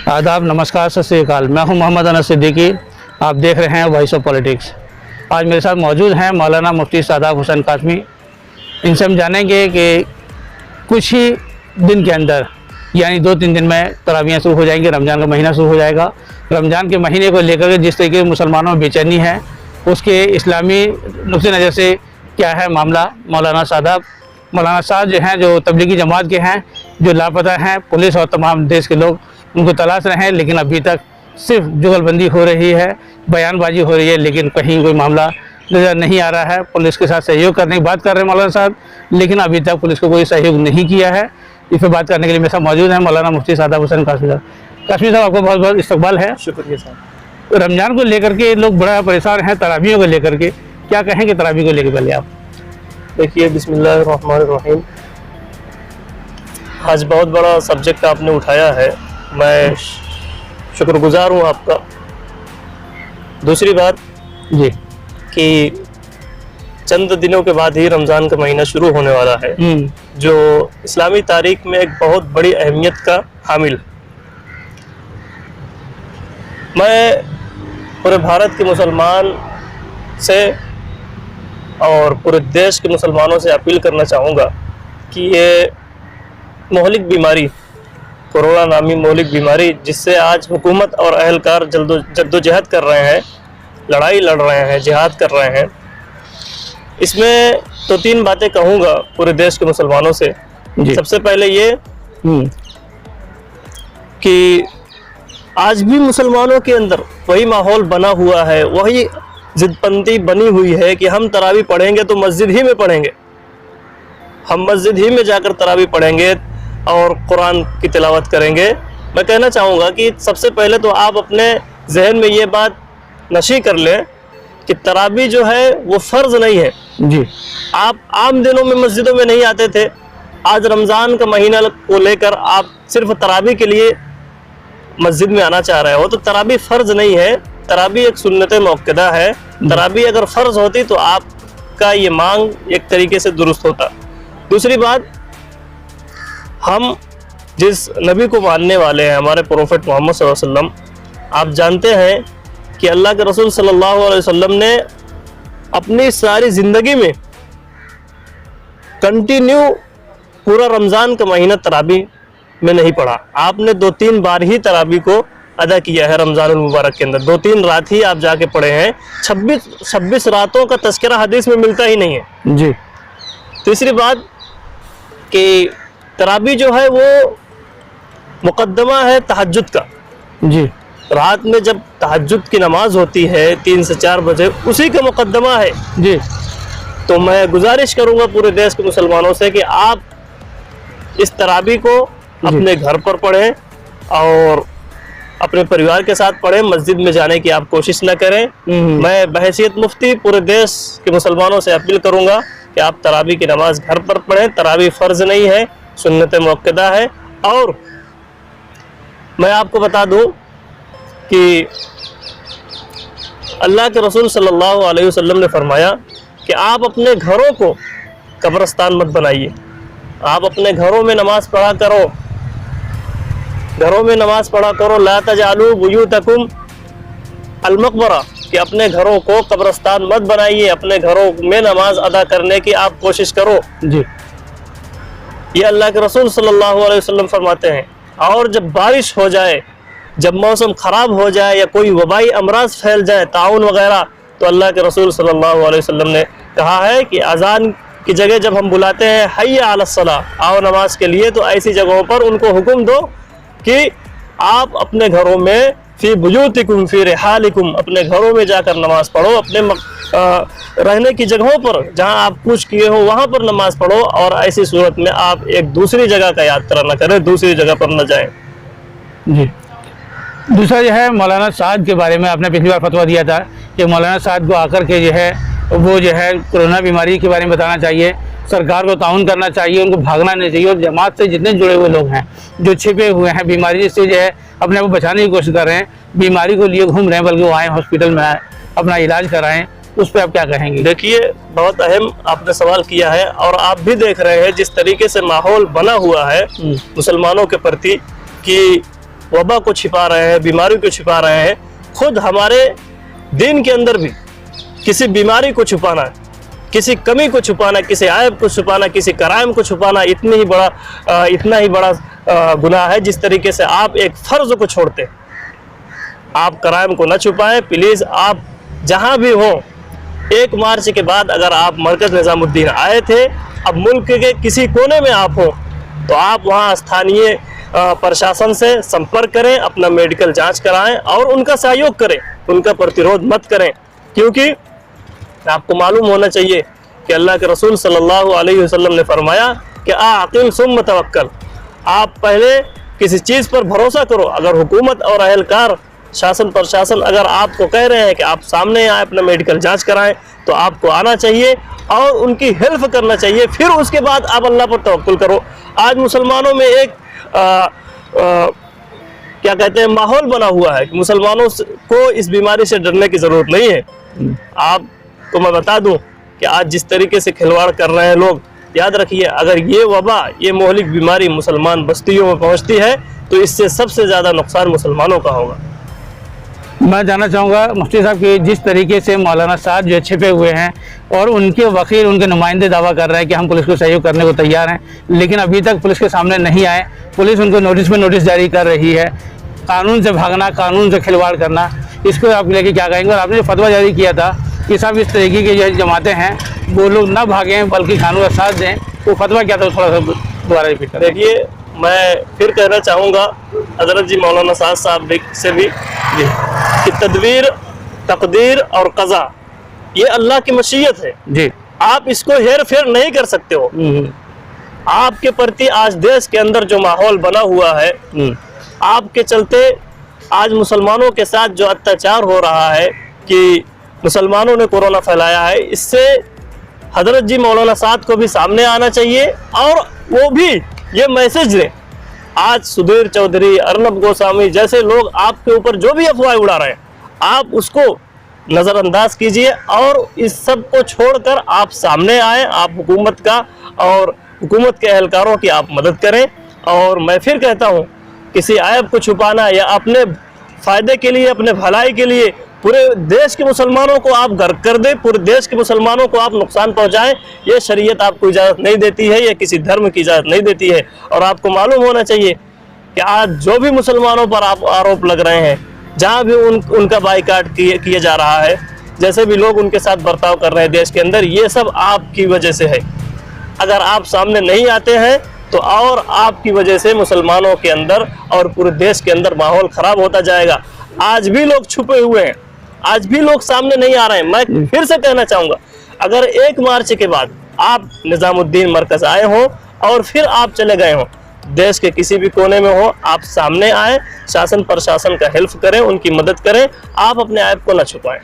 आदाब, नमस्कार, सत श्री अकाल। मैं हूं मोहम्मद अनस सिद्दीकी। आप देख रहे हैं वॉइस ऑफ पॉलिटिक्स। आज मेरे साथ मौजूद हैं मौलाना मुफ्ती सादाब हुसैन कासमी। इनसे हम जानेंगे कि कुछ ही दिन के अंदर यानी 2-3 दिन में तरावियाँ शुरू हो जाएंगी। रमज़ान का महीना शुरू हो जाएगा। रमज़ान के महीने को लेकर के जिस तरीके से मुसलमानों में बेचैनी है, उसके इस्लामी नुक्ते नज़र से क्या है मामला। मौलाना साहब जो हैं, जो तबलीगी जमात के हैं, जो लापता हैं, पुलिस और तमाम देश के लोग उनको तलाश रहे हैं, लेकिन अभी तक सिर्फ जुगलबंदी हो रही है, बयानबाजी हो रही है, लेकिन कहीं कोई मामला नज़र नहीं आ रहा है। पुलिस के साथ सहयोग करने की बात कर रहे हैं मौलाना साहब, लेकिन अभी तक पुलिस को कोई सहयोग नहीं किया है। इस पर बात करने के लिए मेरे साथ मौजूद हैं मौलाना मुफ्ती सादाब हुसैन कासमी साहब। कासमी साहब, आपको बहुत बहुत इस्तकबाल है। शुक्रिया साहब। रमज़ान को लेकर के लोग बड़ा परेशान हैं, तरावियों को लेकर के क्या कहेंगे? तरावी को लेकर पहले आप देखिए, बिस्मिल्लाहिर्रहमानिर्रहीम। आज बहुत बड़ा सब्जेक्ट आपने उठाया है, मैं शुक्रगुजार हूँ आपका। दूसरी बात जी कि चंद दिनों के बाद ही रमज़ान का महीना शुरू होने वाला है, जो इस्लामी तारीख में एक बहुत बड़ी अहमियत का हामिल। मैं पूरे भारत के मुसलमान से और पूरे देश के मुसलमानों से अपील करना चाहूँगा कि ये मोहलिक बीमारी, कोरोना नामी मोहलिक बीमारी, जिससे आज हुकूमत और अहलकार जद्दोजहद कर रहे हैं, लड़ाई लड़ रहे हैं, जिहाद कर रहे हैं, इसमें तो 3 बातें कहूँगा पूरे देश के मुसलमानों से। सबसे पहले ये कि आज भी मुसलमानों के अंदर वही माहौल बना हुआ है, वही जिदपंती बनी हुई है कि हम तरावी पढ़ेंगे तो मस्जिद ही में पढ़ेंगे, हम मस्जिद ही में जाकर तरावी पढ़ेंगे और कुरान की तिलावत करेंगे। मैं कहना चाहूँगा कि सबसे पहले तो आप अपने जहन में ये बात नशी कर लें कि तरावी जो है वो फ़र्ज़ नहीं है जी। आप आम दिनों में मस्जिदों में नहीं आते थे, आज रमज़ान का महीना को लेकर आप सिर्फ तरावी के लिए मस्जिद में आना चाह रहे हो, तो तरावी फ़र्ज़ नहीं है। तरावी एक सुन्नत मौक़दा है। तरावी अगर फ़र्ज़ होती तो आपका ये मांग एक तरीके से दुरुस्त होता। दूसरी बात, हम जिस नबी को मानने वाले हैं, हमारे प्रोफेट मोहम्मद सल्लल्लाहु अलैहि वसल्लम, आप जानते हैं कि अल्लाह के रसूल सल्लल्लाहु अलैहि वसल्लम ने अपनी सारी ज़िंदगी में कंटिन्यू पूरा रमज़ान का महीना तरावी में नहीं पढ़ा। आपने 2-3 बार ही तरावी को अदा किया है रमज़ानुल मुबारक के अंदर। 2-3 रात ही आप जाके पढ़े हैं। 26 रातों का तज़किरा हदीस में मिलता ही नहीं है जी। तीसरी बात कि तरावी जो है वो मुकद्दमा है तहज्जुद का जी। रात में जब तहज्जुद की नमाज होती है 3 से 4 बजे, उसी का मुकद्दमा है जी। तो मैं गुजारिश करूंगा पूरे देश के मुसलमानों से कि आप इस तरावी को अपने घर पर पढ़ें और अपने परिवार के साथ पढ़ें, मस्जिद में जाने की आप कोशिश न करें। मैं बहैसियत मुफ्ती पूरे देश के मुसलमानों से अपील करूंगा कि आप तरावी की नमाज घर पर पढ़ें। तरावी फ़र्ज़ नहीं है, सुन्नत मौक़दा है। और मैं आपको बता दूं कि अल्लाह के रसूल सल्लल्लाहु अलैहि वसल्लम ने फरमाया कि आप अपने घरों को कब्रिस्तान मत बनाइए। आप अपने घरों में नमाज पढ़ा करो, घरों में नमाज पढ़ा करो। ला तजालू बुयूतकुम अल-मक़बरा, कि अपने घरों को कब्रिस्तान मत बनाइए, अपने घरों में नमाज अदा करने की आप कोशिश करो जी। ये अल्लाह के रसूल सल्लल्लाहु अलैहि वसल्लम फरमाते हैं। और जब बारिश हो जाए, जब मौसम ख़राब हो जाए या कोई वबाई अमराज फैल जाए, ताउन वगैरह, तो अल्लाह के रसूल सल्लल्लाहु अलैहि वसल्लम ने कहा है कि अजान की जगह जब हम बुलाते हैं हय्या अलस्सलाह, आओ नमाज के लिए, तो ऐसी जगहों पर उनको हुक्म दो कि आप अपने घरों में फ़ी बुयूतिकुम फ़ी रिहालिकुम, अपने घरों में जाकर नमाज पढ़ो, अपने रहने की जगहों पर जहां आप कुछ किए हो वहां पर नमाज पढ़ो। और ऐसी सूरत में आप एक दूसरी जगह का यात्रा न करें, दूसरी जगह पर न जाएं जी। दूसरा जो है मौलाना साद के बारे में आपने पिछली बार फतवा दिया था कि मौलाना साद को आकर के जो है वो जो है कोरोना बीमारी के बारे में बताना चाहिए, सरकार को ताउन करना चाहिए, उनको भागना नहीं चाहिए। और जमात से जितने जुड़े हुए लोग हैं, जो छिपे हुए हैं बीमारी से, जो है अपने आप को बचाने की कोशिश कर रहे हैं, बीमारी को लिए घूम रहे हैं, बल्कि वो आए हॉस्पिटल में आए अपना इलाज कराएं, उस पर आप क्या कहेंगे? देखिए, बहुत अहम आपने सवाल किया है और आप भी देख रहे हैं जिस तरीके से माहौल बना हुआ है मुसलमानों के प्रति कि वबा को छिपा रहे हैं, बीमारी को छिपा रहे हैं, खुद हमारे दीन के अंदर भी किसी बीमारी को छुपाना, किसी कमी को छुपाना, किसी आयब को छुपाना, किसी कराइम को छुपाना इतना ही बड़ा गुनाह है जिस तरीके से आप एक फ़र्ज को छोड़ते। आप कराइम को न छुपाएं प्लीज़। आप जहां भी हो, 1 मार्च के बाद अगर आप मरकज़ निज़ामुद्दीन आए थे, अब मुल्क के किसी कोने में आप हो तो आप वहां स्थानीय प्रशासन से संपर्क करें, अपना मेडिकल जांच कराएं और उनका सहयोग करें, उनका प्रतिरोध मत करें। क्योंकि आपको मालूम होना चाहिए कि अल्लाह के रसूल सल्लल्लाहु अलैहि वसल्लम ने फरमाया कि आक़िल सुम्म तवक्कल, आप पहले किसी चीज़ पर भरोसा करो। अगर हुकूमत और अहलकार, शासन प्रशासन अगर आपको कह रहे हैं कि आप सामने आए, अपना मेडिकल जांच कराएं, तो आपको आना चाहिए और उनकी हेल्प करना चाहिए, फिर उसके बाद आप अल्लाह पर तवक्कुल करो। आज मुसलमानों में एक क्या कहते हैं माहौल बना हुआ है कि मुसलमानों को इस बीमारी से डरने की ज़रूरत नहीं है। आपको मैं बता दूं कि आज जिस तरीके से खिलवाड़ कर रहे हैं लोग, याद रखिए अगर ये वबा, ये मोहलिक बीमारी मुसलमान बस्तियों में पहुंचती है तो इससे सबसे ज़्यादा नुकसान मुसलमानों का होगा। मैं जानना चाहूँगा मुफ्ती साहब कि जिस तरीके से मौलाना साद जो छिपे हुए हैं और उनके वकील, उनके नुमाइंदे दावा कर रहे हैं कि हम पुलिस को सहयोग करने को तैयार हैं, लेकिन अभी तक पुलिस के सामने नहीं आए। पुलिस उनको नोटिस पे नोटिस जारी कर रही है। कानून से भागना, कानून से खिलवाड़ करना, इसको आप लेके क्या कहेंगे? और आपने जो फतवा जारी किया था कि सब इस तरीके की जो जमातें हैं वो लोग ना भागें बल्कि कानून का साथ दें, वो फतवा क्या था? थोड़ा सा दोबारा रिपीट करें। देखिए, मैं फिर कहना चाहूँगा हज़रत जी मौलाना साद साहब से भी कि तदबीर, तकदीर और क़ज़ा ये अल्लाह की मशीयत है जी। आप इसको हेर फेर नहीं कर सकते हो। आपके प्रति आज देश के अंदर जो माहौल बना हुआ है, आपके चलते आज मुसलमानों के साथ जो अत्याचार हो रहा है कि मुसलमानों ने कोरोना फैलाया है, इससे हज़रत जी मौलाना साद को भी सामने आना चाहिए और वो भी ये मैसेज दें। आज सुधीर चौधरी, अर्नब गोस्वामी जैसे लोग आपके ऊपर जो भी अफवाह उड़ा रहे हैं, आप उसको नज़रअंदाज कीजिए और इस सब को छोड़कर आप सामने आए, आप हुकूमत का और हुकूमत के एहलकारों की आप मदद करें। और मैं फिर कहता हूँ, किसी आयब को छुपाना या अपने फ़ायदे के लिए, अपने भलाई के लिए पूरे देश के मुसलमानों को आप गर्क कर दें, पूरे देश के मुसलमानों को आप नुकसान पहुंचाएं, ये शरीयत आपको इजाज़त नहीं देती है, ये किसी धर्म की इजाज़त नहीं देती है। और आपको मालूम होना चाहिए कि आज जो भी मुसलमानों पर आप आरोप लग रहे हैं, जहाँ भी उनका बाइकाट किया जा रहा है, जैसे भी लोग उनके साथ बर्ताव कर रहे हैं देश के अंदर, ये सब आपकी वजह से है। अगर आप सामने नहीं आते हैं तो और आपकी वजह से मुसलमानों के अंदर और पूरे देश के अंदर माहौल ख़राब होता जाएगा। आज भी लोग छुपे हुए हैं, आज भी लोग सामने नहीं आ रहे हैं। मैं फिर से कहना चाहूँगा, अगर 1 मार्च के बाद आप निज़ामुद्दीन मरकज़ आए हों और फिर आप चले गए हों, देश के किसी भी कोने में हो, आप सामने आए, शासन प्रशासन का हेल्प करें, उनकी मदद करें, आप अपने ऐप को न छुपाएं।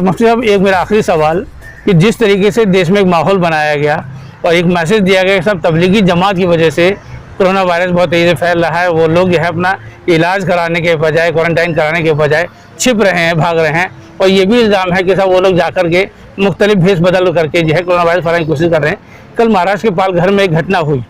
मुफ्ती साहब, एक मेरा आखिरी सवाल कि जिस तरीके से देश में एक माहौल बनाया गया और एक मैसेज दिया गया कि सब तबलीगी जमात की वजह से कोरोना वायरस बहुत तेज़ी से फैल रहा है, वो लोग जो है अपना इलाज कराने के बजाय, क्वारंटाइन कराने के बजाय छिप रहे हैं, भाग रहे हैं, और ये भी इल्ज़ाम है कि सब वो लोग जा कर के मुख्तलिफ भेष बदल करके जो है कोरोना वायरस फैलाने की कोशिश कर रहे हैं। कल महाराष्ट्र के पालघर में एक घटना हुई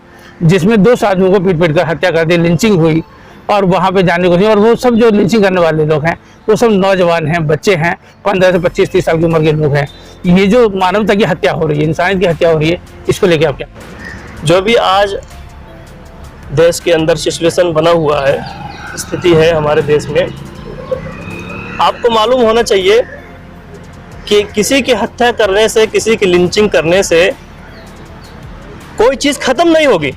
जिसमें 2 साधुओं को पीट कर हत्या कर दी, लिंचिंग हुई, और वहाँ पे जाने को नहीं। और वो सब जो लिंचिंग करने वाले लोग हैं वो सब नौजवान हैं, बच्चे हैं, 15 से 25-30 साल की उम्र के लोग हैं। ये जो मानवता की हत्या हो रही है, इंसानियत की हत्या हो रही है, इसको लेके आप क्या? जो भी आज देश के अंदर सिचुएशन बना हुआ है, स्थिति है हमारे देश में, आपको मालूम होना चाहिए कि किसी की हत्या करने से, किसी की लिंचिंग करने से कोई चीज़ ख़त्म नहीं होगी।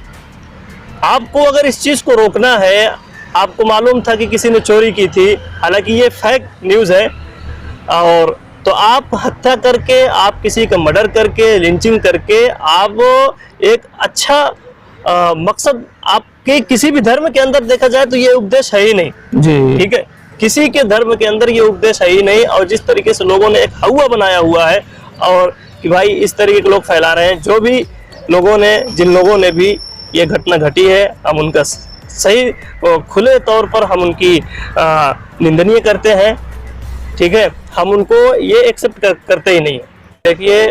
आपको अगर इस चीज़ को रोकना है, आपको मालूम था कि किसी ने चोरी की थी, हालांकि ये फेक न्यूज़ है, और तो आप हत्या करके, आप किसी का मर्डर करके, लिंचिंग करके, आप एक अच्छा मकसद, आपके किसी भी धर्म के अंदर देखा जाए तो ये उपदेश है ही नहीं जी। ठीक है, किसी के धर्म के अंदर ये उपदेश है ही नहीं। और जिस तरीके से लोगों ने एक हवा बनाया हुआ है और कि भाई इस तरीके के लोग फैला रहे हैं, जो भी लोगों ने, जिन लोगों ने भी ये घटना घटी है, हम उनका सही खुले तौर पर हम उनकी निंदनीय करते हैं। ठीक है, हम उनको ये एक्सेप्ट करते ही नहीं है। देखिए,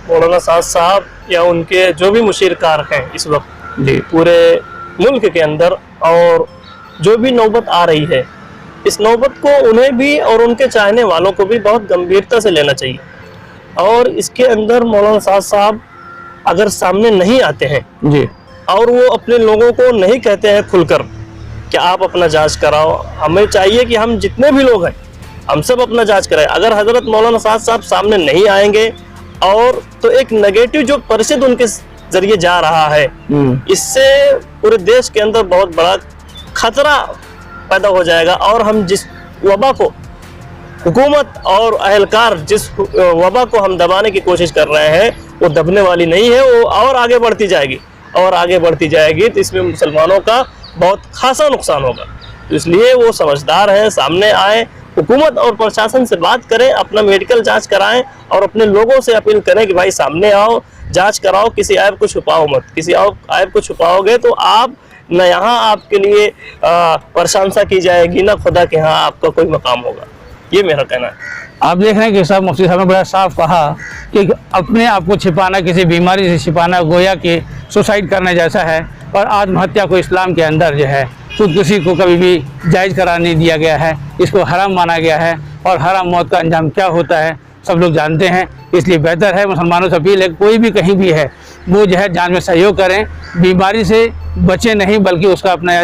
मौलाना साद साहब या उनके जो भी मुशीरकार हैं इस वक्त जी पूरे मुल्क के अंदर और जो भी नौबत आ रही है, इस नौबत को उन्हें भी और उनके चाहने वालों को भी बहुत गंभीरता से लेना चाहिए। और इसके अंदर मौलाना साद साहब अगर सामने नहीं आते हैं जी, और वो अपने लोगों को नहीं कहते हैं खुलकर कि आप अपना जांच कराओ, हमें चाहिए कि हम जितने भी लोग हैं हम सब अपना जांच कराएं। अगर हजरत मौलाना साद साहब सामने नहीं आएंगे और तो एक नेगेटिव जो परिस्थिति उनके जरिए जा रहा है, इससे पूरे देश के अंदर बहुत बड़ा खतरा पैदा हो जाएगा। और हम जिस वबा को, हुकूमत और अहलकार जिस वबा को हम दबाने की कोशिश कर रहे हैं, वो दबने वाली नहीं है, वो और आगे बढ़ती जाएगी और आगे बढ़ती जाएगी। तो इसमें मुसलमानों का बहुत खासा नुकसान होगा। तो इसलिए वो समझदार हैं, सामने आए, हुकूमत और प्रशासन से बात करें, अपना मेडिकल जांच कराएं और अपने लोगों से अपील करें कि भाई सामने आओ, जांच कराओ, किसी ऐप को छुपाओ मत। किसी ऐप को छुपाओगे तो आप न यहाँ आपके लिए प्रशंसा की जाएगी, न खुदा के यहाँ आपका कोई मकाम होगा। ये मेरा कहना है। आप देख रहे हैं कि साहब मुफ्ती साहब ने बड़ा साफ कहा कि अपने आप को छिपाना, किसी बीमारी से छिपाना गोया कि सुसाइड करने जैसा है। और आत्महत्या को इस्लाम के अंदर जो है खुदकुशी को कभी भी जायज़ करार नहीं दिया गया है, इसको हराम माना गया है। और हराम मौत का अंजाम क्या होता है सब लोग जानते हैं। इसलिए बेहतर है, मुसलमानों से अपील है, कोई भी कहीं भी है वो जो है जांच में सहयोग करें, बीमारी से बचे नहीं बल्कि उसका अपना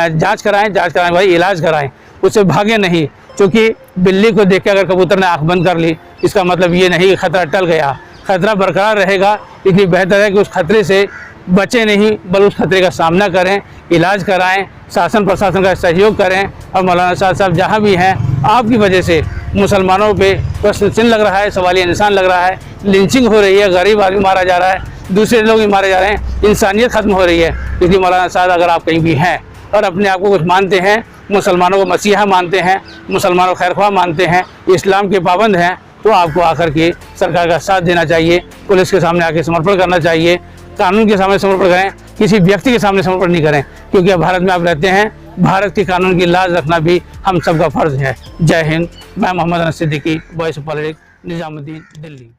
जांच कराएं, भाई इलाज कराएं, उससे भागे नहीं। क्योंकि बिल्ली को देख के अगर कबूतर ने आँख बंद कर ली, इसका मतलब ये नहीं कि खतरा टल गया, खतरा बरकरार रहेगा। इसलिए बेहतर है कि उस खतरे से बचे नहीं बल्कि उस खतरे का सामना करें, इलाज कराएं, शासन प्रशासन का सहयोग करें। और मौलाना साहब जहाँ भी हैं, आपकी वजह से मुसलमानों पे प्रश्न चिन्ह लग रहा है, सवालिया निशान लग रहा है, लिंचिंग हो रही है, गरीब आदमी मारा जा रहा है, दूसरे लोग भी मारे जा रहे हैं, इंसानियत ख़त्म हो रही है। इसलिए मौलाना साहब अगर आप कहीं भी हैं और अपने आप को कुछ मानते हैं, मुसलमानों को मसीहा मानते हैं, मुसलमानों को खैरख्वाह मानते हैं, इस्लाम के पाबंद हैं, तो आपको आकर के सरकार का साथ देना चाहिए, पुलिस के सामने आके समर्पण करना चाहिए, कानून के सामने समर्पण करें, किसी व्यक्ति के सामने समर्पण नहीं करें। क्योंकि भारत में आप रहते हैं, भारत के कानून की लाज रखना भी हम सबका फर्ज है। जय हिंद। मैं Mohammad Anas Siddiqui, voice of politics, Nizamuddin, Delhi.